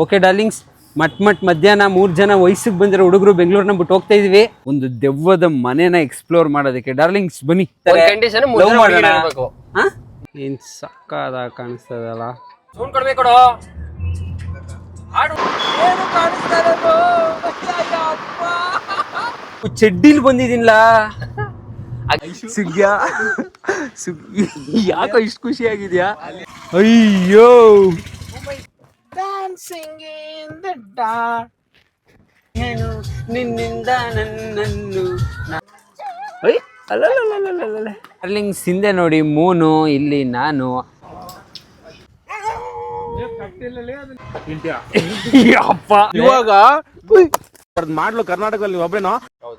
Okay darlings, ಮಧ್ಯಾಹ್ನ 3 ಜನ ವಯಸ್ಸಿಗೆ ಬಂದಿರೋ ಹುಡುಗರು ಬೆಂಗಳೂರಿನ ಬಿಟ್ಟು ಹೋಗ್ತಾ ಇದೀವಿ ಒಂದು ದೆವ್ವದ ಮನೆನ ಎಕ್ಸ್ಪ್ಲೋರ್ ಮಾಡೋದಕ್ಕೆ. ಡಾರ್ಲಿಂಗ್ಸ್ ಬನ್ನಿ. ಏನ್ ಸಕ್ಕದ ಕಾಣಿಸ್ತದಲ್ಲ. ಚಡ್ಡಿಲ್ ಬಂದಿದ್ದೀನಿಲ್ಲ. ಯಾಕೋ ಇಷ್ಟು ಖುಷಿ ಆಗಿದ್ಯಾ? ಅಯ್ಯೋ, ನಿನ್ನಿಂದ ನನ್ನನ್ನು ಡಾರ್ಲಿಂಗ್ಸ್ ಹಿಂದೆ ನೋಡಿ ಮೂನು, ಇಲ್ಲಿ ನಾನು. ಇವಾಗ ಮಾಡ್ಲು ಕರ್ನಾಟಕದಲ್ಲಿ ಒಬ್ರೇನೋ.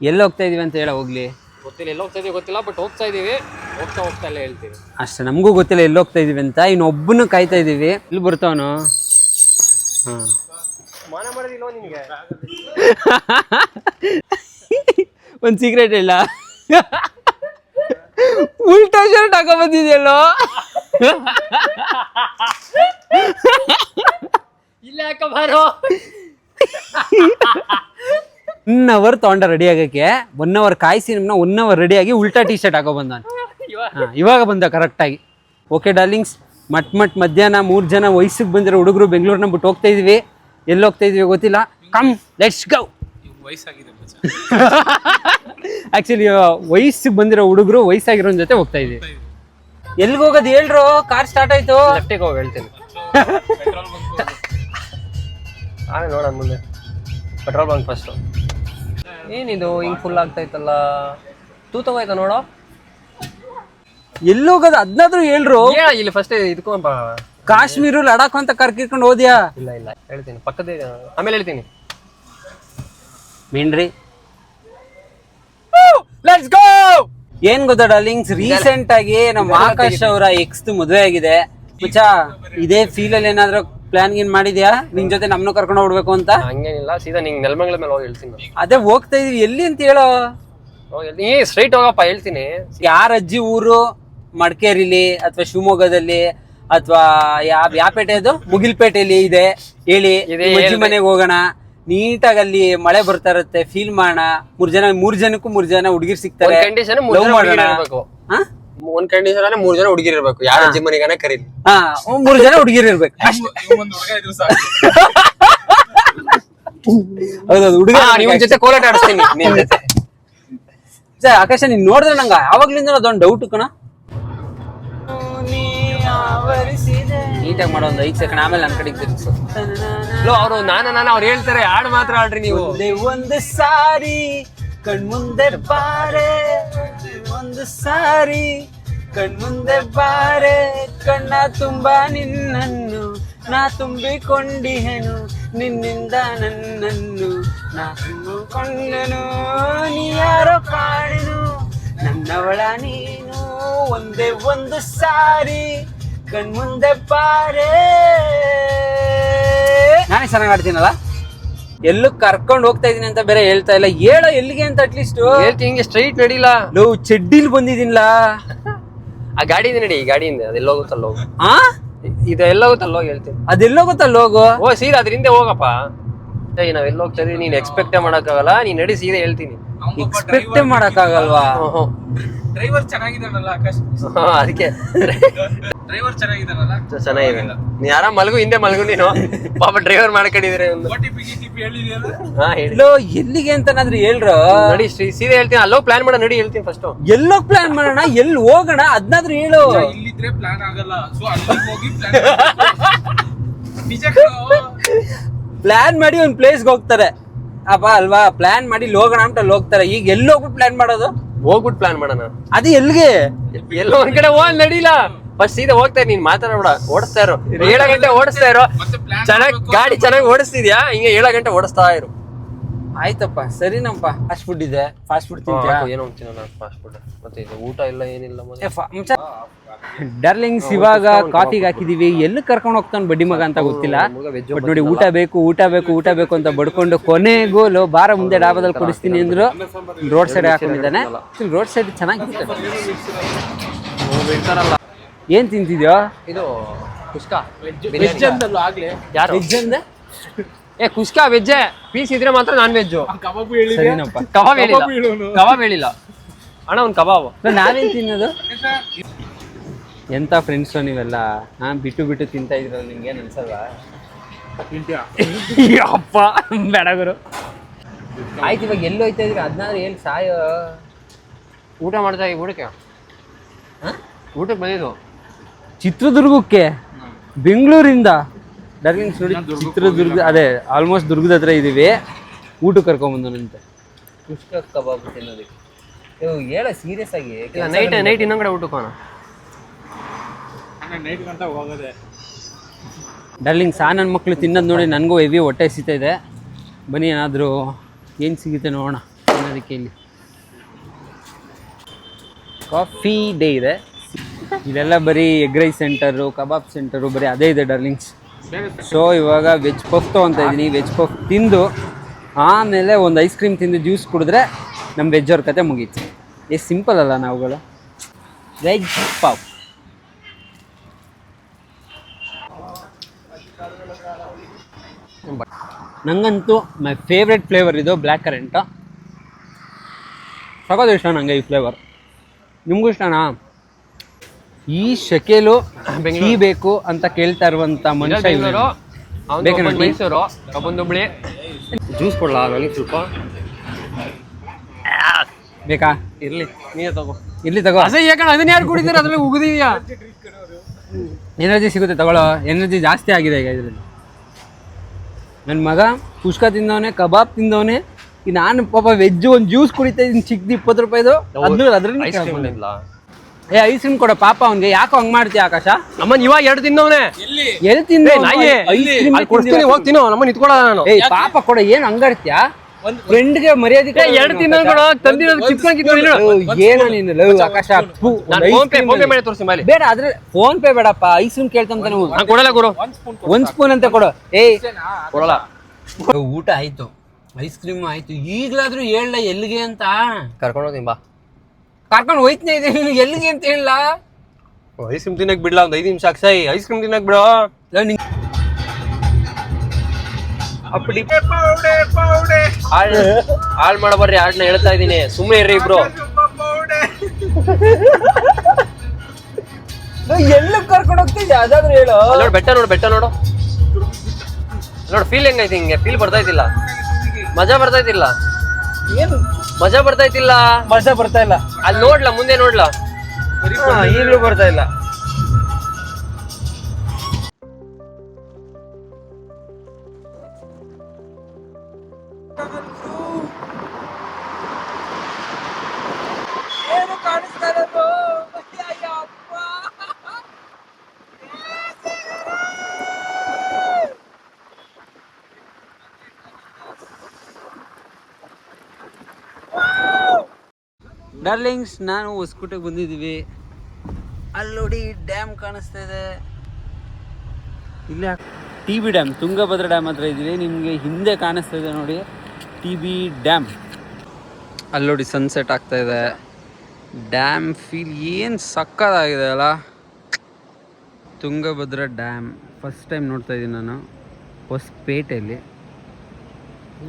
ಎಲ್ಲಿ ಹೋಗ್ತಾ ಇದೀವಿ ಅಂತ ಹೇಳ ಹೋಗ್ಲಿ. ಗೊತ್ತಿಲ್ಲ, ಎಲ್ಲಿ ಹೋಗ್ತಾ ಇದೀವಿ ಗೊತ್ತಿಲ್ಲ, ಬಟ್ ಹೋಗ್ತಾ ಇದೀವಿ. ಹೋಗ್ತಾ ಎಲ್ಲ ಹೇಳ್ತೀವಿ ಅಷ್ಟೇ. ನಮಗೂ ಗೊತ್ತಿಲ್ಲ ಎಲ್ಲಿ ಹೋಗ್ತಾ ಇದೀವಿ ಅಂತ. ಇನ್ನೊಬ್ಬನು ಕಾಯ್ತಾ ಇದೀವಿ. ಇಲ್ಲಿ ಬರ್ತಾವನು. ಮಾನ ಮಾಡೋದಿಲ್ವ ನಿನ್ಗೆ? ಒಂದ್ ಸೀಕ್ರೆಟ್ ಇಲ್ಲ, ಉಲ್ಟಾ ಶರ್ಟ್ ಹಾಕೋ ಬಂದಿದೆಯಲ್ಲೋ. ಇಲ್ಲ ಯಾಕ ಬಾರೋ. 1 ಅವರ್ ತಗೊಂಡ ರೆಡಿ ಆಗಕ್ಕೆ. 1 ಅವರ್ ಕಾಯಿಸಿ ನಿಮ್ನ 1 ಅವರ್ ರೆಡಿ ಆಗಿ ಉಲ್ಟಾ ಟಿ ಶರ್ಟ್ ಹಾಕೋ ಬಂದ. ಇವಾಗ ಬಂದ ಕರೆಕ್ಟಾಗಿ. ಓಕೆ ಡಾರ್ಲಿಂಗ್ಸ್, ಮಧ್ಯಾಹ್ನ 3 ಜನ ವಯಸ್ಸಿಗೆ ಬಂದಿರೋ ಹುಡುಗರು ಬೆಂಗಳೂರಿನ ಬಿಟ್ಟು ಹೋಗ್ತಾ ಇದೀವಿ. ಎಲ್ಲಿ ಹೋಗ್ತಾ ಇದೀವಿ ಗೊತ್ತಿಲ್ಲ. Come let's go. ಆಕ್ಚುಲಿ ವಯಸ್ಸಿಗೆ ಬಂದಿರೋ ಹುಡುಗರು ವಯಸ್ಸಾಗಿರೋ ಜೊತೆ ಹೋಗ್ತಾ ಇದೀವಿ. ಎಲ್ಲಿಗೆ ಹೋಗೋದು ಹೇಳ್ರು? ಕಾರ್ ಸ್ಟಾರ್ಟ್ ಆಯ್ತು. ಲೆಫ್ಟಿಗೆ ಹೋಗಿ ಹೇಳ್ತೀನಿ. ನೋಡೋಣ ಮುಂದೆ. Petrol bunk first. ಏನಿದು ಹಿಂಗ್ ಫುಲ್ ಆಗ್ತಾ ಇತ್ತಲ್ಲ, ತೂತವಾಯ್ತಾ ನೋಡೋ. ಎಲ್ಲಿ ಹೋಗೋದು ಅದನ್ನಾದ್ರೂ ಹೇಳ್ರು. ಇಲ್ಲಿ ಫಸ್ಟ್ ಇದಕ್ಕೂ ಕಾಶ್ಮೀರ ಲಡಾಖ್ ಅಂತ ಕರ್ಕಿರ್ಕೊಂಡು ಹೋದ್ಯಾ? ಇಲ್ಲ ಹೇಳ್ತೀನಿ, ಪಕ್ಕದೇ. ಆಮೇಲೆ ಹೇಳ್ತೀನಿ. ಮೀನ್ರಿ ಲೆಟ್ಸ್ ಗೋ. ಏನ್ ಗೊತ್ತಾ ಡಾರ್ಲಿಂಗ್ಸ್, ರೀಸೆಂಟ್ ಆಗಿ ನಮ್ಮ ಆಕಾಶ್ ಅವರ ಎಕ್ಸ್ ಮದುವೆ ಆಗಿದೆ. ಮುಚ್ಚಾ, ಇದೇ ಫೀಲ್ ಅಲ್ಲಿ ಏನಾದ್ರು ಪ್ಲಾನ್ ಗೀನ್ ಮಾಡಿದ್ಯಾ ನಿನ್ ಜೊತೆ ನಮ್ನು ಕರ್ಕೊಂಡು ಹೋಗ್ಬೇಕು ಅಂತ? ಹಂಗೇನಿಲ್ಲ, ಸೀದಾ ನಿಂಗೆ ನೆಲಮಂಗಲ ಮೇಲೆ ಹೋಗಿ ಹೇಳ್ತೀನಿ. ಅದೇ ಹೋಗ್ತಾ ಇದೀವಿ. ಎಲ್ಲಿ ಅಂತ ಹೇಳೋ. ಸ್ಟ್ರೈಟ್ ಹೋಗಪ್ಪ, ಹೇಳ್ತೀನಿ. ಯಾರ ಅಜ್ಜಿ ಊರು? ಮಡಿಕೇರಿಲಿ ಅಥವಾ ಶಿವಮೊಗ್ಗದಲ್ಲಿ ಅಥವಾ ಯಾವ ಪೇಟೆ ಅದು? ಮುಗಿಲ್ಪೇಟೆಯಲ್ಲಿ ಇದೆ ಹೇಳಿ. ಅಜ್ಜಿ ಮನೆಗೆ ಹೋಗೋಣ. ನೀಟಾಗಿ ಅಲ್ಲಿ ಮಳೆ ಬರ್ತಾ ಇರುತ್ತೆ, ಫೀಲ್ ಮಾಡೋಣ. 3 ಜನಕ್ಕೂ 3 ಜನ ಹುಡುಗಿರ್ ಸಿಗ್ತಾರೆ. ಕಂಡೀಷನ್ 3 ಜನ ಹುಡುಗಿರ್ ಇರ್ಬೇಕು. ಯಾರ ಅಜ್ಜಿ ಮನೆಗಾನ ಕರೀಲಿ. 3 ಜನ ಹುಡುಗಿರ್ ಇರ್ಬೇಕು. ಹೌದೌದು, ಹುಡುಗ ನಿಮ್ ಜೊತೆ ಕೋಲಾಟ ಆಡಿಸ್ತೀನಿ. ನಿಮ್ ಜೊತೆ ಆಕಾಶ, ನೀನ್ ನೋಡಿದ್ರೆ ನಂಗ ಯಾವಾಗ್ಲಿಂದ ಅದೊಂದು ಡೌಟ್ ಕಣ. ನೀಟಾಗಿ ಮಾಡೋ ಒಂದು 5 ಸೆಕೆಂಡ್, ಆಮೇಲೆ ನನ್ ಕಡೆಗೆ ತಿರ್ಗಿಸು. ಅವರು ಅವ್ರು ಹೇಳ್ತಾರೆ, ಹಾಡು ಮಾತ್ರ ಆಡ್ರಿ ನೀವು. ಒಂದು ಸಾರಿ ಕಣ್ಮುಂದೆ ಬಾರೆ, ಒಂದು ಸಾರಿ ಕಣ್ಮುಂದೆ ಬಾರೆ, ಕಣ್ಣ ತುಂಬಾ ನಿನ್ನನ್ನು ನಾ ತುಂಬಿಕೊಂಡಿಹೆನು, ನಿನ್ನಿಂದ ನನ್ನನ್ನು ನಾ ತುಂಬಿಕೊಂಡೆನು, ನೀ ಯಾರೋ ಕಾಣೆನು, ನನ್ನವಳ ನೀನು, ಒಂದೇ ಒಂದು ಸಾರಿ ಕಣ್ಮುಂದೆ ಬಾರೆ. ನಾನೇ ಚೆನ್ನಾಗಿ ಆಡ್ತೀನಲ್ಲ. ಎಲ್ಲೂ ಕರ್ಕೊಂಡು ಹೋಗ್ತಾ ಇದೀನಿ ಅಂತ ಬೇರೆ ಹೇಳ್ತಾ ಇಲ್ಲ. ಹೇಳೋ ಎಲ್ಲಿಗೆ ಅಂತ ಅಟ್ಲೀಸ್ಟ್ ಹೇಳ್ತೀನಿ. ಹಿಂಗೆ ಸ್ಟ್ರೈಟ್ ನಡಿಲ್ಲ. ಲೋ, ಚಡ್ಡಿಲ್ ಬಂದಿದ್ದೀನಿಲ್ಲ. ಆ ಗಾಡಿಯಿಂದ ನಡಿ, ಗಾಡಿಯಿಂದ ಅದೆಲ್ಲೋಗುತ್ತಲ್ಲ ಹೋಗು. ಇದು ಎಲ್ಲೋಗುತ್ತಲ್ಲ ಹೋಗಿ ಹೇಳ್ತೀನಿ. ಅದೆಲ್ಲೋಗುತ್ತಲ್ಲ ಹೋಗು. ಓ, ಸೀದಾ ಅದ್ರ ಹಿಂದೆ ಹೋಗಪ್ಪ. ನಾವೆಲ್ಲ ಹೋಗ್ತಾ ಇದೀವಿ, ನೀನ್ ಎಕ್ಸ್ಪೆಕ್ಟೇ ಮಾಡಕ್ಕಾಗಲ್ಲ. ನೀನ್ ನಡಿ, ಸೀದಾ ಹೇಳ್ತೀನಿ. ಎಕ್ಸ್ಪೆಕ್ಟೇ ಮಾಡಕ್ಕಾಗಲ್ವಾ? ಡ್ರೈವರ್ ಚೆನ್ನಾಗಿದ್ದಾನಲ್ಲ ಆಕಾಶ್. ಅದಕ್ಕೆ ಡ್ರೈವರ್ ಚೆನ್ನಾಗಿದ್ದಾನಲ್ಲ. ಚೆನ್ನಾಗಿದೆ. ನೀ ಆರಾಮ್ ಮಲಗು, ಹಿಂದೆ ಮಲಗು ನೀನು. ಪಾಪ ಡ್ರೈವರ್ ಮಾಡ್ಕೊಂಡಿದ್ರೆ. ಲೋ, ಎಲ್ಲಿಗೆ ಅಂತನಾದ್ರೂ ಹೇಳ್ರು. ನಡಿ, ಸೀದಾ ಹೇಳ್ತೀನಿ. ಅಲ್ಲೋ ಪ್ಲಾನ್ ಮಾಡ, ನಡಿ ಹೇಳ್ತೀನಿ ಫಸ್ಟ್. ಎಲ್ಲೋ ಪ್ಲಾನ್ ಮಾಡೋಣ, ಎಲ್ಲಿ ಹೋಗೋಣ ಅದನ್ನಾದ್ರೂ ಹೇಳು. ಇಲ್ಲಿದ್ರೆ ಪ್ಲಾನ್ ಆಗಲ್ಲ, ಸೊ ಅಲ್ಲಿಗೆ ಹೋಗಿ ಪ್ಲಾನ್ ಮಾಡಿ ಒಂದ್ ಪ್ಲೇಸ್ಗೆ ಹೋಗ್ತಾರೆ ಅಪ್ಪ ಅಲ್ವಾ. ಪ್ಲಾನ್ ಮಾಡಿ ಹೋಗೋಣ ಅಂತ ಹೋಗ್ತಾರೆ. ಈಗ ಎಲ್ಲಿ ಹೋಗ್ಬಿಟ್ಟು ಪ್ಲಾನ್ ಮಾಡೋದು? ಹೋಗ್ಬಿಟ್ಟು ಪ್ಲಾನ್ ಮಾಡೋಣ. ಅದು ಎಲ್ಲಿಗೆ? ಎಲ್ಲೋ ಒಂದ್ ಕಡೆ ಹೋಗ್ ನಡಿಲ್ಲ. ಫಸ್ಟ್ ಸೀದಾ ಹೋಗ್ತಾ ನೀನ್ ಮಾತಾಡಬೇಡ, ಓಡಿಸ್ತಾ ಇರೋ. 7 ಗಂಟೆ ಓಡಿಸ್ತಾ ಇರೋ. ಚೆನ್ನಾಗಿ ಗಾಡಿ ಚೆನ್ನಾಗಿ ಓಡಿಸ್ತಿದ್ಯಾ, ಹಿಂಗೆ 7 ಗಂಟೆ ಓಡಿಸ್ತಾ ಇರು. ಆಯ್ತಪ್ಪ, ಸರಿನಪ್ಪ. ಫಾಸ್ಟ್ ಫುಡ್ ಇದೆ, ಫಾಸ್ಟ್ ಫುಡ್ ತಿಂತೀಯಾ? ಏನೋ ತಿನ್ನೋಣ ಫಾಸ್ಟ್ ಫುಡ್. ಮತ್ತೆ ಇದು ಊಟ ಇಲ್ಲ, ಏನಿಲ್ಲ. ಡಾರ್ಲಿಂಗ್ಸ್, ಇವಾಗ ಕಾಫಿಗೆ ಹಾಕಿದೀವಿ. ಎಲ್ಲಿ ಕರ್ಕೊಂಡು ಹೋಗ್ತಾನೆ ಬಡ್ಡಿ ಮಗ ಅಂತ ಗೊತ್ತಿಲ್ಲ. ಬಟ್ ನೋಡಿ, ಊಟ ಬೇಕು ಅಂತ ಬಡ್ಕೊಂಡು ಕೊನೆಗೋಲು ಬಾರ ಮುಂದೆ ಡಾಬಾದಲ್ಲಿ ಕೊಡಿಸ್ತೀನಿ ಅಂದ್ರು. ರೋಡ್ ಸೈಡ್ ಹಾಕೊಂಡಿದ್ದಾನೆ. ರೋಡ್ ಸೈಡ್ ಚೆನ್ನಾಗಿರುತ್ತೆ. ಏನ್ ತಿಂತಿದ್ಯೋ? ಇದು ಕುಸ್ಕಾ ವೆಜ್ ಅಂದಲ್ಲ ಆಗ್ಲೇ. ಯಾರು ವೆಜ್ ಅಂದೆ? ಏ ಕುಷ್ಕ ವೆಜ್ಜೆ, ಪೀಸ್ ಇದ್ರೆ ಮಾತ್ರ ನಾನ್ ವೆಜ್ಜು. ಕಬಾಬ್ ಹೇಳಿದೆ. ಸರಿನಪ್ಪ. ಕಬಾಬ್ ಹೇಳಿಲ್ಲ, ಕಬಾಬ್ ಹೇಳೋನು. ಕಬಾಬ್ ಹೇಳಿಲ್ಲ ಅಣ್ಣ, ಒಂದು ಕಬಾಬ್. ನಾವೇನ್ ತಿನ್ನೋದು? ಎಂತ ಫ್ರೆಂಡ್ಸು ನೀವೆಲ್ಲ, ಬಿಟ್ಟು ಬಿಟ್ಟು ತಿಂತಾ ಇದ್ರಲ್ಲ, ನಿಮ್ಗೆ ಏನು ಅನ್ಸಲ್ವಾ? ತಿಂತ್ಯಾ? ಅಪ್ಪ ಬೇಡ ಗುರು. ಆಯ್ತು, ಇವಾಗ ಎಲ್ಲಿ ಹೋಯ್ತಾ ಇದ್ರಿ? ಅದನ್ನಾದ್ರೆ ಎಲ್ಲಿ ಸಾಯೋ? ಊಟ ಮಾಡ್ತಾ ಊಟಕ್ಕೆ ಊಟಕ್ಕೆ ಬಂದಿದ್ದು ಚಿತ್ರದುರ್ಗಕ್ಕೆ ಬೆಂಗಳೂರಿಂದ ಡಾರ್ಲಿಂಗ್ಸ್ ನೋಡಿ. ಚಿತ್ರದುರ್ಗ ಅದೇ ಆಲ್ಮೋಸ್ಟ್ ದುರ್ಗದ ಹತ್ರ ಇದೀವಿ. ಊಟಕ್ಕೆ ಕರ್ಕೊಂಬಂದನಂತೆ ಕುಷ್ಕ ಕಬಾಬ್ ತಿನ್ನೋದಕ್ಕೆ. ಹೇಳ ಸೀರಿಯಸ್ ಆಗಿ. ನೈಟ್ ಇನ್ನೊಂದ್ ಕಡೆ ಊಟಕ್ಕೆ ಹೋಗೋಣ. ನೈಟ್ ಗಂಟ ಹೋಗೋದೆ. ಡಾರ್ಲಿಂಗ್ಸ್ ನನ್ನ ಮಕ್ಕಳು ತಿನ್ನೋದು ನೋಡಿ ನನಗೂ ಹೆವಿ ಹೊಟ್ಟೆ ಸಿಗ್ತಾ ಇದೆ. ಬನ್ನಿ ಏನಾದರೂ ಏನು ಸಿಗುತ್ತೆ ನೋಡೋಣ ತಿನ್ನೋದಕ್ಕೆ. ಇಲ್ಲಿ ಕಾಫಿ ಡೇ ಇದೆ. ಇದೆಲ್ಲ ಬರೀ ಎಗ್ ರೈಸ್ ಸೆಂಟರು, ಕಬಾಬ್ ಸೆಂಟರು, ಬರೀ ಅದೇ ಇದೆ ಡಾರ್ಲಿಂಗ್ಸ್. ಸೊ ಇವಾಗ ವೆಜ್ ಪಫ್ ತೊಗೊತಾ ಇದ್ದೀನಿ. ವೆಜ್ ಪಫ್ ತಿಂದು ಆಮೇಲೆ ಒಂದು ಐಸ್ ಕ್ರೀಮ್ ತಿಂದು ಜ್ಯೂಸ್ ಕುಡಿದ್ರೆ ನಮ್ಮ ವೆಜ್ ಅವ್ರ ಕತೆ ಮುಗೀತು. ಎಷ್ಟು ಸಿಂಪಲ್ ಅಲ್ಲ ನಾವುಗಳು. ವೆಜ್ ಪಫ್ ನಂಗಂತೂ ಮೈ ಫೇವ್ರೆಟ್ ಫ್ಲೇವರ್ ಇದು ಬ್ಲ್ಯಾಕ್ ಕರೆಂಟ್. ಸಗೋದು ಇಷ್ಟ ನನಗೆ ಈ ಫ್ಲೇವರ್. ನಿಮಗೂ ಇಷ್ಟನಾ? ಈ ಶೆಕೆಲು ಟೀ ಬೇಕು ಅಂತ ಕೇಳ್ತಾ ಇರುವಂತ ಮನುಷ್ಯ ಮೈಸೂರು ಕಬ್ಬುಂದುಬ್ಳಿ. ಜ್ಯೂಸ್ ಕೊಡ್ಲಾ ನನಗೆ ಸ್ವಲ್ಪ? ಬೇಕಾ? ಇರ್ಲಿ, ನೀನೇ ತಗೋ. ಇಲ್ಲಿ ತಗೋ. ಅದೇ ಯಾಕಂದ್ರೆ ಅದನ್ನ ಯಾರು ಕುಡಿತಾರೆ? ಅದ್ರಲ್ಲಿ ಉಗಿದೀಯಾ? ಎನರ್ಜಿ ಸಿಗುತ್ತೆ ತಗೊಳ್ಳೋ. ಎನರ್ಜಿ ಜಾಸ್ತಿ ಆಗಿದೆ ಈಗ ಇದರಲ್ಲಿ. ನನ್ನ ಮಗ ಕುಷ್ಕ ತಿಂದವನೇ, ಕಬಾಬ್ ತಿಂದವನೇ. ನಾನು ಪಾಪ ವೆಜ್ ಒಂದು ಜ್ಯೂಸ್ ಕುಡಿತಾ ಇದ್ದೀನಿ ಚಿಕ್ಕದು 20 ರೂಪಾಯಿದು. ಅದ್ರಲ್ಲಿ ಐಸ್ ಕ್ರೀಮ್ ಇಲ್ಲ. ಏ ಐಸ್ ಕ್ರೀಮ್ ಕೊಡ ಪಾಪ ಅವ್ನಿಗೆ. ಯಾಕೋ ಹಂಗ್ ಮಾಡ್ತೀಯ ಆಕಾಶ? ನಮ್ಮನ್ ಇವಾಗ 2 ತಿಂದವನೇ. ಎಲ್ಲಿ ತಿಂದ? ಹೋಗ್ತೀನೋ ನಮ್ಮನ್ ಇಟ್ಕೊಳ ನಾನು. ಏ ಪಾಪ ಕೊಡ, ಏನ್ ಹಂಗಾಡ್ತೀಯ? ಫ್ರೆಂಡ್ಗೆ ಮರ್ಯಾದೆ. 2 ತಿಂದವನು ಕೂಡ ತಂದಿರೋದು ಚಿಕ್ಕಂಗಿದ್ದು. ಏನೋ ನೀನು ಲವ್ ಆಕಾಶ. ಫೋನ್ ಪೇ ಮಾಡಿ ತೋರಿಸಿ ಮೇಲೆ. ಬೇಡ, ಆದ್ರೆ ಫೋನ್ ಪೇ ಬೇಡಪ್ಪ. ಐಸ್ ಕ್ರೀಮ್ ಕೇಳ್ತಂತ ನೀವು. ನಾನು ಕೊಡಲ್ಲ ಗುರು. 1 ಸ್ಪೂನ್ ಅಂತ ಕೊಡು. ಏಯ್ ಕೊಡಲ್ಲ. ಊಟ ಆಯ್ತು, ಐಸ್ ಕ್ರೀಮ್ ಆಯ್ತು. ಈಗ್ಲಾದ್ರೂ ಹೇಳ ಎಲ್ಲಿಗೆ ಅಂತ. ಕರ್ಕೊಂಡು ಹೋಗ್ತೀನಿ ಬಾ. ಕರ್ಕೊಂಡು ಹೋಯ್ತನೇ ಇದೆ. ನೀನು ಎಲ್ಲಿಗೆ ಅಂತ ಹೇಳ. ಐಸ್ ಕ್ರೀಮ್ ತಿನ್ನಕ್ ಬಿಡ್ಲಾ? ಒಂದು 5 ನಿಮಿಷ ಅಕ್ಷಯ್. ಐಸ್ ಕ್ರೀಮ್ ತಿನ್ನಕ್ ಬಿಡೋ. ಹಾಳ್ ಮಾಡಬರ್ರಿ, ಹಾಡ್ನ ಹೇಳ್ತಾ ಇದೀನಿ. ಸುಮ್ಮನೆ ಇರ್ರಿ ಇಬ್ರು. ಎಲ್ಲ ಕರ್ಕೊಂಡು ಹೋಗ್ತಿದ್ದೆ ಅದಾದ್ರೂ ಹೇಳು. ನೋಡು ಬೆಟ್ಟ, ನೋಡು ಬೆಟ್ಟ, ನೋಡು ನೋಡು. ಫೀಲ್ ಹೆಂಗೈತಿ? ಹಿಂಗೆ ಫೀಲ್ ಬರ್ತಾ ಇದ್ದಿಲ್ಲ, ಮಜಾ ಬರ್ತಾ ಇದ್ದಿಲ್ಲ. ಏನು ಮಜಾ ಬರ್ತಾ ಇದ್ದಿಲ್ಲ? ಮಜಾ ಬರ್ತಾ ಇಲ್ಲ. ಅಲ್ಲಿ ನೋಡ್ಲಾ, ಮುಂದೆ ನೋಡ್ಲಾ? ಈಗಲೂ ಬರ್ತಾ ಇಲ್ಲ. ಡಾರ್ಲಿಂಗ್ಸ್, ನಾನು ಹೊಸಕೋಟೆಗೆ ಬಂದಿದ್ದೀವಿ. ಅಲ್ಲಿ ನೋಡಿ ಡ್ಯಾಮ್ ಕಾಣಿಸ್ತಾ ಇದೆ. ಇಲ್ಲ TB ಡ್ಯಾಮ್, ತುಂಗಭದ್ರಾ ಡ್ಯಾಮ್ ಹತ್ರ ಇದ್ದೀವಿ. ನಿಮಗೆ ಹಿಂದೆ ಕಾಣಿಸ್ತಾ ಇದೆ ನೋಡಿ TB ಡ್ಯಾಮ್. ಅಲ್ಲಿ ನೋಡಿ ಸನ್ಸೆಟ್ ಆಗ್ತಾ ಇದೆ. ಡ್ಯಾಮ್ ಫೀಲ್ ಏನು ಸಕ್ಕತ್ತಾಗಿದೆ ಅಲ್ಲ. ತುಂಗಭದ್ರಾ ಡ್ಯಾಮ್ ಫಸ್ಟ್ ಟೈಮ್ ನೋಡ್ತಾ ಇದ್ದೀನಿ ನಾನು ಹೊಸಪೇಟೆಯಲ್ಲಿ.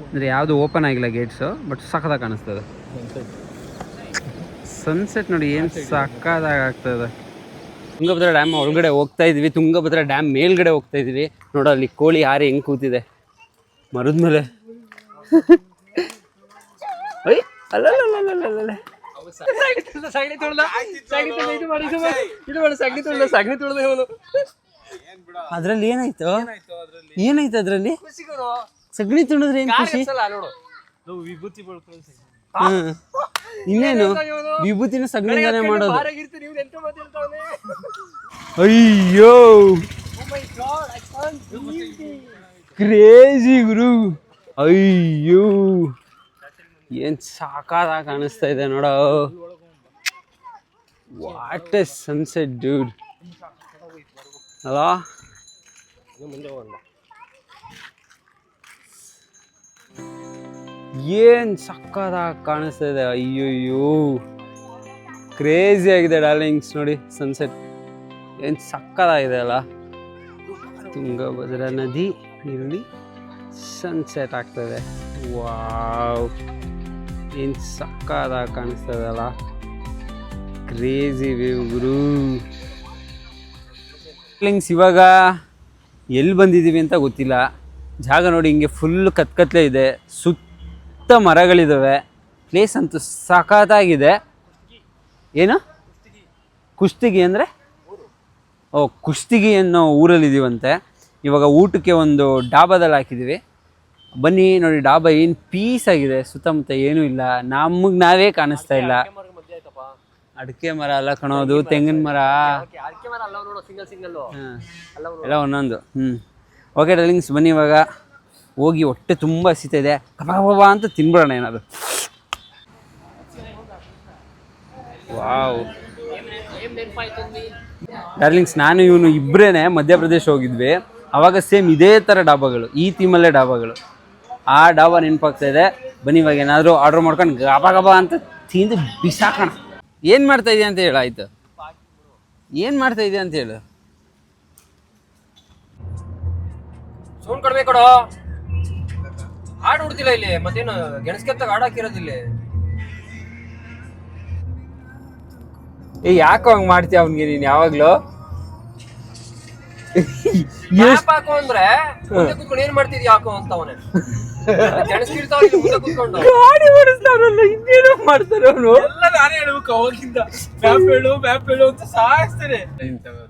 ಅಂದರೆ ಯಾವುದು ಓಪನ್ ಆಗಿಲ್ಲ ಗೇಟ್ಸು, ಬಟ್ ಸಕ್ಕತ್ತಾಗಿ ಕಾಣಿಸ್ತದೆ. ಸನ್ಸೆಟ್ ನೋಡಿ ಏನು ಸಕ್ಕತ್ತಾಗಿ ಆಗ್ತದೆ. ತುಂಗಭದ್ರಾ ಡ್ಯಾಮ್ ಒಳಗಡೆ ಹೋಗ್ತಾ ಇದ್ವಿ. ತುಂಗಭದ್ರಾ ಡ್ಯಾಮ್ ಮೇಲ್ಗಡೆ ಹೋಗ್ತಾ ಇದ್ವಿ. ನೋಡೋ ಅಲ್ಲಿ ಕೋಳಿ ಹಾರಿ ಹೆಂಗೆ ಕೂತಿದೆ ಮರದ ಮೇಲೆ. ಅದ್ರಲ್ಲಿ ಏನಾಯ್ತು? ಏನಾಯ್ತು ಅದ್ರಲ್ಲಿ? ಸಗಣಿ ತುಳಿದ್ರೆ ಏನು ಖುಷಿ? ಇನ್ನೇನು ವಿಭೂತಿನ ಸಗಣಿಯಿಂದಾನೆ ಮಾಡೋದು. ಅಯ್ಯೋ ಕ್ರೇಜಿ ಗುರು. ಅಯ್ಯೋ ಏನ್ ಸಾಕಾಗಿ ಕಾಣಿಸ್ತಾ ಇದೆ ನೋಡೋ. ವಾಟ್ ಎ ಸನ್ಸೆಟ್ ಡ್ಯೂಡ್ ಅಲ್ಲ. ಏನ್ ಸಕ್ಕತ್ತಾಗಿ ಕಾಣಿಸ್ತಾ ಇದೆ. ಅಯ್ಯೋಯ್ಯೋ ಕ್ರೇಜಿ ಆಗಿದೆ ಡಾರ್ಲಿಂಗ್ಸ್. ನೋಡಿ ಸನ್ಸೆಟ್ ಏನು ಸಕ್ಕತ್ತಾಗಿದೆ ಅಲ್ಲ. ತುಂಗಭದ್ರಾ ನದಿ ಇಲ್ಲಿ ಸನ್ಸೆಟ್ ಆಗ್ತದೆ. ವಾವ್, ಏನು ಸಕ್ಕತ್ತಾಗಿ ಕಾಣಿಸ್ತದಲ್ಲ, ಕ್ರೇಜಿ ವ್ಯೂ ಗುರು. ಇವಾಗ ಎಲ್ಲಿ ಬಂದಿದ್ದೀವಿ ಅಂತ ಗೊತ್ತಿಲ್ಲ. ಜಾಗ ನೋಡಿ, ಹಿಂಗೆ ಫುಲ್ ಕತ್ಕತ್ಲೆ ಇದೆ, ಸುತ್ತ ಮರಗಳಿದ್ದಾವೆ. ಪ್ಲೇಸ್ ಅಂತೂ ಸಖತ್ತಾಗಿದೆ. ಏನು ಕುಷ್ಟಗಿ ಅಂದರೆ? ಓ, ಕುಷ್ಟಗಿ ಅನ್ನೋ ಊರಲ್ಲಿದ್ದೀವಂತೆ. ಇವಾಗ ಊಟಕ್ಕೆ ಒಂದು ಡಾಬಾದಲ್ಲಿ ಹಾಕಿದ್ದೀವಿ. ಬನ್ನಿ ನೋಡಿ, ಡಾಬಾ ಏನು ಪೀಸ್ ಆಗಿದೆ, ಸುತ್ತಮುತ್ತ ಏನೂ ಇಲ್ಲ, ನಮಗೆ ನಾವೇ ಕಾಣಿಸ್ತಾ ಇಲ್ಲ. ಅಡಿಕೆ ಮರ ಅಲ್ಲ ಕಣೋದು, ತೆಂಗಿನ ಮರ ಎಲ್ಲ ಒಂದೊಂದು. ಓಕೆ ಡಾರ್ಲಿಂಗ್ಸ್, ಬನ್ನಿ ಇವಾಗ ಹೋಗಿ, ಹೊಟ್ಟೆ ತುಂಬ ಹಸಿತಾ ಇದೆ, ಕಬಾಬ ಅಂತ ತಿನ್ಬಿಡೋಣ ಏನಾದ್ರು. ವಾವ್ ಡಾರ್ಲಿಂಗ್ಸ್, ನಾನು ಇವನು ಇಬ್ಬರೇ ಮಧ್ಯಪ್ರದೇಶ ಹೋಗಿದ್ವಿ. ಆವಾಗ ಸೇಮ್ ಇದೇ ಥರ ಡಾಬಾಗಳು, ಈ ಥೀಮಲ್ಲೇ ಡಾಬಾಗಳು. ಆ ಡಾಬಾ ನೆನಪಾಗ್ತಾ ಇದೆ. ಬನ್ನಿ ಇವಾಗ ಏನಾದರೂ ಆರ್ಡ್ರ್ ಮಾಡ್ಕೊಂಡು ಗಬಾ ಗಬಾ ಅಂತ ತಿಂದು ಬಿಸಾಕೋಣ. ಏನು ಮಾಡ್ತಾ ಇದೆಯಾ ಅಂತ ಹೇಳು. ಆಯ್ತು, ಏನು ಮಾಡ್ತಾ ಇದೆಯಾ ಅಂತ ಹೇಳು. ಸೌಂಡ್ ಕಡಿಮೆ ಕೊಡೋ. ಹಾಡು ಹುಡ್ತಿಲ್ಲ ಇಲ್ಲಿ, ಮತ್ತೇನು ಗೆಣಸ್ಕೆತ್ತಾಗ ಹಾಡು ಹಾಕಿರೋದಿಲ್ಲ. ಯಾಕೋ ಹಂಗೆ ಮಾಡ್ತೀಯ ಅವನಿಗೆ ನೀನು ಯಾವಾಗಲೂ? ಹಾಕು ಅಂದ್ರೆ ಕುತ್ಕೊಂಡು ಏನ್ ಮಾಡ್ತಿದ್ಯಾ ಹಾಕು ಅಂತ ಅವನೇ ಗೆಣಸ್ಕಿರ್ತಾವ ಮುಂದೆ ಕುತ್ಕೊಂಡು ಗಾಡಿ ಓಡಿಸ್ತಾರಲ್ಲ, ಇನ್ನೇನು ಮಾಡ್ತಾರೆ ಅವನು. ಎಲ್ಲ ನಾನೇ ಹೇಳ್ಬೇಕು ಅವಾಗಿಂದ. ಮ್ಯಾಪ್ ಹೇಳು ಅಂತ ಸಾಯಿಸ್ತಾರೆ.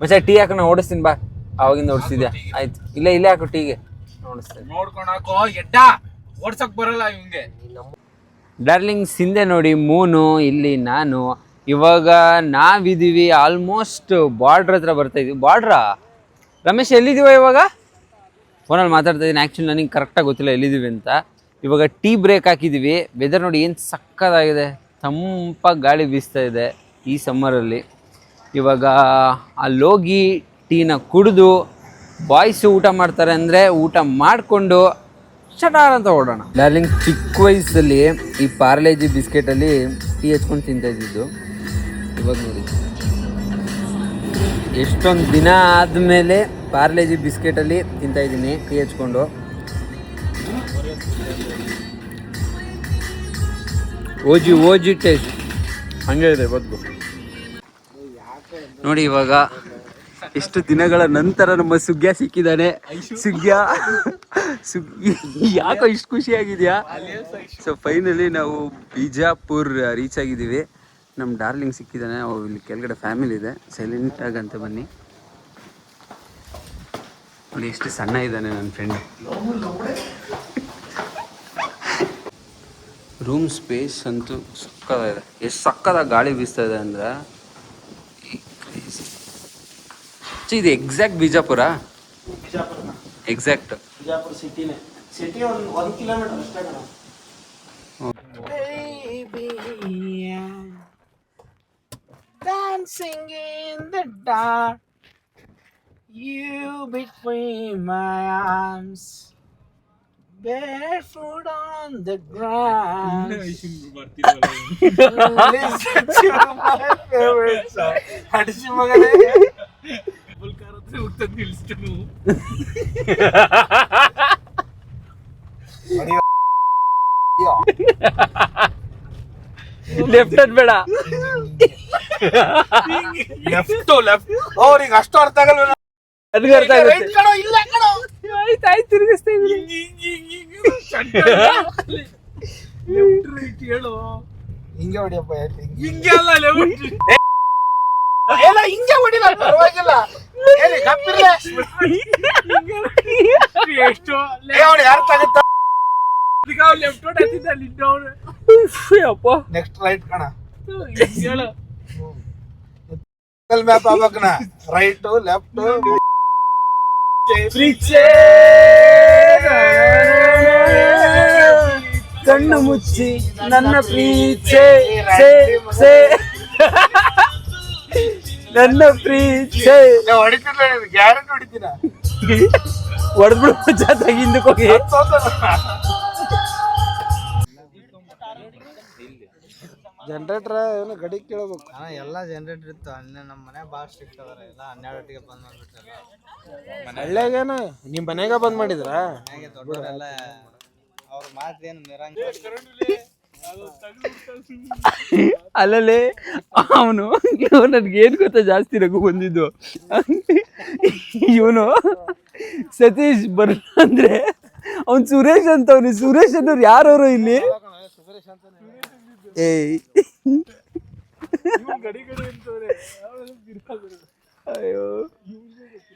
ಮತ್ತೆ ಟೀ ಹಾಕೋಣ, ಓಡಿಸ್ತೀನಿ ಬಾ. ಅವಾಗಿಂದ ಓಡಿಸಿದ್ಯಾ? ಆಯ್ತು, ಇಲ್ಲೇ ಹಾಕು ಟೀಗೆ, ಓಡಿಸ್ತೇನೆ. ನೋಡ್ಕೊಂಡು ಹಾಕೋ, ಎಡ್ಡ ಓಡ್ಸಕ್ ಬರಲ್ಲ ಇವಂಗೆ. ಡಾರ್ಲಿಂಗ್ಸ್, ಹಿಂದೆ ನೋಡಿ ಮೂನು, ಇಲ್ಲಿ ನಾನು. ಇವಾಗ ನಾವಿದ್ದೀವಿ ಆಲ್ಮೋಸ್ಟ್ ಬಾರ್ಡ್ರ್ ಹತ್ರ ಬರ್ತಾ ಇದೀವಿ. ಬಾರ್ಡ್ರಾ ರಮೇಶ್, ಎಲ್ಲಿದ್ದೀವ ಇವಾಗ? ಫೋನಲ್ಲಿ ಮಾತಾಡ್ತಾ ಇದ್ದೀನಿ. ಆ್ಯಕ್ಚುಲಿ ನನಗೆ ಕರೆಕ್ಟಾಗಿ ಗೊತ್ತಿಲ್ಲ ಎಲ್ಲಿದ್ದೀವಿ ಅಂತ. ಇವಾಗ ಟೀ ಬ್ರೇಕ್ ಹಾಕಿದ್ದೀವಿ. ವೆದರ್ ನೋಡಿ ಏನು ಸಕ್ಕತ್ತಾಗಿದೆ, ತಂಪಾಗಿ ಗಾಳಿ ಬೀಸ್ತಾ ಇದೆ ಈ ಸಮ್ಮರಲ್ಲಿ. ಇವಾಗ ಅಲ್ಲೋಗಿ ಟೀನ ಕುಡಿದು, ಬಾಯ್ಸು ಊಟ ಮಾಡ್ತಾರೆ ಅಂದರೆ ಊಟ ಮಾಡಿಕೊಂಡು ಚಟಾರ್ ಅಂತ ಓಡೋಣ. ಡಾರ್ಲಿಂಗ್, ಚಿಕ್ಕ ವಯಸ್ಸಲ್ಲಿ ಈ ಪಾರ್ಲೇಜಿ ಬಿಸ್ಕೆಟಲ್ಲಿ ಟೀ ಹಚ್ಕೊಂಡು ತಿಂತಾಯಿದ್ದು. ಇವಾಗ ನೋಡಿ, ಎಷ್ಟೊಂದು ದಿನ ಆದಮೇಲೆ ಪಾರ್ಲೇಜಿ ಬಿಸ್ಕೆಟಲ್ಲಿ ತಿಂತಾಯಿದ್ದೀನಿ ಟೀ ಹಚ್ಕೊಂಡು. ಓಜಿ ಟೇಸ್ಟ್ ಹಂಗೆ ಇದೆ ಬದುಕು ನೋಡಿ. ಇವಾಗ ಎಷ್ಟು ದಿನಗಳ ನಂತರ ನಮ್ಮ ಸುಗ್ಗ್ಯ ಸಿಕ್ಕಿದ್ದಾನೆ. ಸುಗ್ಗಿ ಯಾಕೋ ಇಷ್ಟು ಖುಷಿಯಾಗಿದೆಯಾ? ಸೊ ಫೈನಲಿ ನಾವು ಬಿಜಾಪುರ್ ರೀಚ್ ಆಗಿದ್ದೀವಿ. ನಮ್ಮ ಡಾರ್ಲಿಂಗ್ ಸಿಕ್ಕಿದ್ದಾನೆ. ಇಲ್ಲಿ ಕೆಳಗಡೆ ಫ್ಯಾಮಿಲಿ ಇದೆ, ಸೈಲೆಂಟಾಗಿ ಅಂತ ಬನ್ನಿ. ನೋಡಿ ಎಷ್ಟು ಸಣ್ಣ ಇದ್ದಾನೆ ನನ್ನ ಫ್ರೆಂಡ್. ರೂಮ್ ಸ್ಪೇಸ್ ಅಂತೂ ಸಕ್ಕತ್ತಾಗಿದೆ. ಎಷ್ಟು ಸಕ್ಕತ್ತಾಗಿ ಗಾಳಿ ಬೀಸ್ತಾ ಇದೆ ಅಂದರೆ, ಇದು ಎಕ್ಸಾಕ್ಟ್ ಬಿಜಾಪುರ? ಎಕ್ಸಾಕ್ಟ್ ಬಿಜಾಪುರ ಸಿಟಿನೇ. ಸಿಟಿ ಒಂದು ಕಿಲೋಮೀಟರ್ ಅಷ್ಟೇ ಕಣ. Dancing in the dark, you between my arms, barefoot on the ground. Listen to my favorite song. ಹಡಿಸಿ ಮಗನೇ ಲೆಫ್ಟ್ ಬೇಡ, ಲೆಫ್ಟ್ ಅವ್ರಿಗೆ ಅಷ್ಟು ಅರ್ಥ ಆಗಲ್ಲ. ನನಗೆ ಅರ್ಥ ಆಗುತ್ತೆ. ಆಯ್ತು ತಿರುಗಿಸ್ತಾ ಹೇಳು. ಹಿಂಗೆ ಹೊಡಿಯಪ್ಪ, ಹಿಂಗೆ ಅಲ್ಲ ಎಲ್ಲ ಹಿಂಗೆ ಹೊಡಿಲ್ಲ, ಪರವಾಗಿಲ್ಲ. ಎಷ್ಟು ಅರ್ಥ ಆಗುತ್ತ. ಲೆಫ್ಟ್ ಹೊಡಿತಿದ್ದ ಅಪ್ಪ. ನೆಕ್ಸ್ಟ್ ರೈಟ್ ಕಣ, ಹೇಳು. ಮ್ಯಾಪ್ ಆಗ್ಬೇಕಣ. ರೈಟ್ ಲೆಫ್ಟ್ ಕಣ್ಣು ಮುಚ್ಚಿ ನನ್ನ ಪ್ರೀತಿ ನನ್ನ ಪ್ರೀತಿ ಹೊಡಿತಿಲ್ಲ, ಗ್ಯಾರಂಟಿ ಹೊಡಿತೀನ. ಹೊಡೆದ್ಬಿಡು ಜೊತೆಗೆ ಹಿಂದಕ್ಕೆ ಹೋಗಿ. ಜನರೇಟರ್ ಏನು ಗಡಿ ಕೇಳಬೇಕು. ಎಲ್ಲ ಜನರೇಟರ್ ಇತ್ತು ಅಲ್ಲೇ ನಮ್ಮ ಮನೆ ಭಾಳ ಸ್ಟ್ರಿಕ್ಟ್ ಅದಾರ ಎಲ್ಲ 12 ಬಂದ್ ಮಾಡ್ಬಿಟ್ರಲ್ಲ. ಹಳ್ಳಿಯಾಗೇನು ನಿಮ್ಮ ಮನೆಗೆ ಬಂದ್ ಮಾಡಿದ್ರ? ಮನೆಗೆ ದೊಡ್ಡವರೆಲ್ಲ ಅವ್ರ ಮಾತೇನು ಮಿರಂಗ. ಅಲ್ಲಲ್ಲೇ ಅವನು ನನ್ಗೇನು ಗೊತ್ತಾ ಜಾಸ್ತಿ ರಘು ಬಂದಿದ್ದು, ಇವನು ಸತೀಶ್ ಬರಲ್ಲ ಅಂದ್ರೆ ಅವ್ನು ಸುರೇಶ್ ಅಂತವ್ನು. ಸುರೇಶ್ ಅನ್ನೋರು ಯಾರವರು ಇಲ್ಲಿ? ಏಯ್ ಅಯ್ಯೋ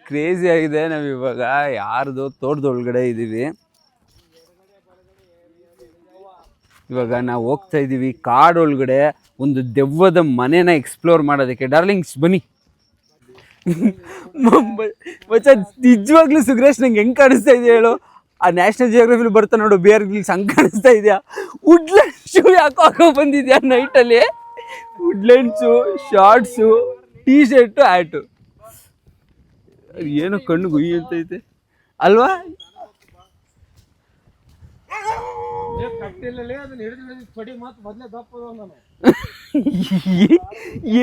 ಕ್ರೇಜಿ ಆಗಿದೆ. ನಾವಿವಾಗ ಯಾರ್ದು ತೋಟದೊಳಗಡೆ ಇದ್ದೀವಿ. ಇವಾಗ ನಾವು ಹೋಗ್ತಾ ಇದ್ದೀವಿ ಕಾಡೊಳಗಡೆ ಒಂದು ದೆವ್ವದ ಮನೆನ ಎಕ್ಸ್ಪ್ಲೋರ್ ಮಾಡೋದಕ್ಕೆ. ಡಾರ್ಲಿಂಗ್ಸ್ ಬನ್ನಿ. ಮಚ್ಚ ನಿಜವಾಗ್ಲೂ ಸುಗ್ರೇಶ್ ನಂಗೆ ಹೆಂಗೆ ಕಾಣಿಸ್ತಾ ಇದೆಯಾ ಹೇಳು? ಆ ನ್ಯಾಷನಲ್ ಜಿಯೋಗ್ರಫಿಲಿ ಬರ್ತಾ ನೋಡು ಬೇರ್ ಗಿಲ್ಸ್ ಹಂಗೆ ಕಾಣಿಸ್ತಾ ಇದೆಯಾ? ವುಡ್ಲೆಂಡ್ಸು ಯಾಕೋ ಹಾಕೋ ಬಂದಿದ್ಯಾ ನೈಟಲ್ಲಿ? ವುಡ್ಲೆಂಡ್ಸು, ಶಾರ್ಟ್ಸು, ಟೀ ಶರ್ಟು, ಹ್ಯಾಟು. ಏನೋ ಕಣ್ಣು ಗುಯ್ಯಿ ಅಂತೈತೆ ಅಲ್ವಾ?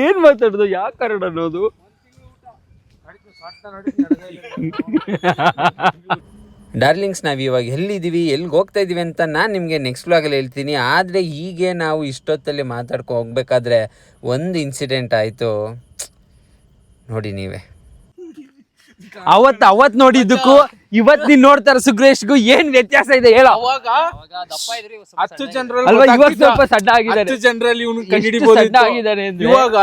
ಏನ್ ಮಾತಾಡ್ದು? ಯಾಕೆ ಕಾರಣ ಅನ್ನೋದು? ಡಾರ್ಲಿಂಗ್ಸ್, ನಾವು ಇವಾಗ ಎಲ್ಲಿದ್ದೀವಿ, ಎಲ್ಲಿಗೆ ಹೋಗ್ತಾ ಇದ್ದೀವಿ ಅಂತ ನಾನು ನಿಮಗೆ ನೆಕ್ಸ್ಟ್ ವ್ಲಾಗಲ್ಲಿ ಹೇಳ್ತೀನಿ. ಆದರೆ ಹೀಗೆ ನಾವು ಇಷ್ಟೊತ್ತಲ್ಲಿ ಮಾತಾಡ್ಕೊ ಹೋಗ್ಬೇಕಾದ್ರೆ ಒಂದು ಇನ್ಸಿಡೆಂಟ್ ಆಯಿತು ನೋಡಿ ನೀವೇ. ಅವತ್ತು ನೋಡಿದ್ದಕ್ಕೂ ಇವತ್ತು ನೀನು ನೋಡ್ತಾರ ಸುಗ್ರೇಶ್ಗೂ ಏನ್ ವ್ಯತ್ಯಾಸ ಇದೆ ಹೇಳ? ಅವಾಗ 10 ಜನರಲ್ಲಿ ಅಲ್ವಾ? ಇವಾಗ ಸ್ವಲ್ಪ ಸಣ್ಣ ಆಗಿದ್ದಾನೆ. 10 ಜನರಲ್ಲಿ ಇವನು ಕಂಡಿಡಿಬಹುದು. ಆಗಿದ್ದಾನೆ ಇವಾಗ